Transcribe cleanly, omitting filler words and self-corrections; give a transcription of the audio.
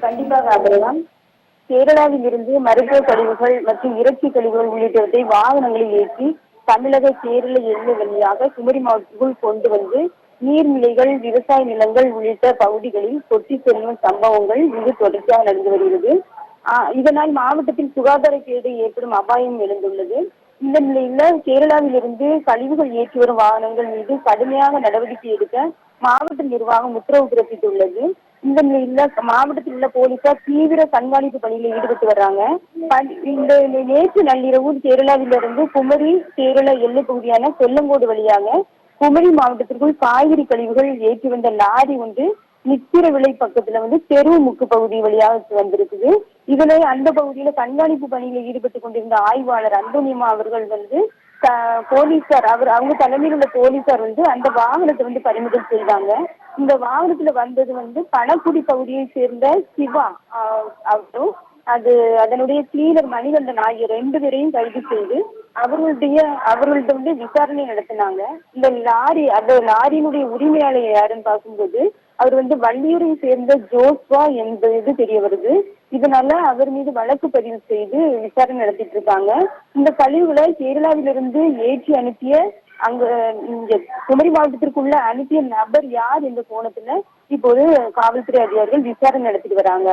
கண்டிப்பாக ஆதரவாம். கேரளாவில் இருந்து மருத்துவ கழிவுகள் மற்றும் இறைச்சி கழிவுகள் உள்ளிட்டவற்றை வாகனங்களில் ஏற்றி தமிழக கேரள எல்லை வழியாக குமரி மாவட்டத்திற்குள் கொண்டு வந்து நீர்நிலைகள், விவசாய நிலங்கள் உள்ளிட்ட பகுதிகளில் கொட்டி செல்லும் சம்பவங்கள் இது தொடர்ச்சியாக நடந்து வருகிறது. இதனால் மாவட்டத்தில் சுகாதார கேடு ஏற்படும் அபாயம் எழுந்துள்ளது. இந்த நிலையில கேரளாவில் இருந்து கழிவுகள் ஏற்றி வரும் வாகனங்கள் மீது கடுமையாக நடவடிக்கை எடுக்க மாவட்ட நிர்வாகம் உத்தரவு பிறப்பித்துள்ளது. இந்த நிலையில மாவட்டத்தில் உள்ள போலீசார் தீவிர கண்காணிப்பு பணியில் ஈடுபட்டு வர்றாங்க. இந்த நேற்று நள்ளிரவு கேரளாவிலிருந்து குமரி கேரள எல்லை பகுதியான கொல்லங்கோடு வழியாக குமரி மாவட்டத்திற்குள் காய்கறி கழிவுகள் ஏற்றி வந்த லாரி ஒன்று நித்திர விலை பக்கத்துல தெரு முக்கு பகுதி வழியாக வந்திருக்குது. இதுல அந்த பகுதியில கண்காணிப்பு பணியில் ஈடுபட்டு கொண்டிருந்த ஆய்வாளர் அந்தோனியம்மா அவர்கள் போலீசார் அவங்க தலைமையில் உள்ள போலீசார் அந்த வாகனத்தை பறிமுதல் செய்தாங்க. இந்த வாகனத்துல வந்தது பணக்குடி பகுதியை சேர்ந்த சிவா அவரும் அதனுடைய கிளீனர் மணிகண்டன் ஆகிய 2 பேரையும் கைது செய்து அவர்கள்ட்ட விசாரணை நடத்தினாங்க. இந்த லாரியினுடைய உரிமையாளர் யாருன்னு பார்க்கும்போது அவர் வள்ளியூரை சேர்ந்த ஜோஸ்வா என்பது தெரிய வருது. இதனால அவர் மீது வழக்கு பதிவு செய்து விசாரணை நடத்திட்டு இருக்காங்க. இந்த கழிவுகளை கேரளாவிலிருந்து ஏற்றி அனுப்பிய இங்க குமரி மாவட்டத்திற்குள்ள அனுப்பிய நபர் யார் என்ற கோணத்துல இப்போது காவல்துறை அதிகாரிகள் விசாரணை நடத்திட்டு வராங்க.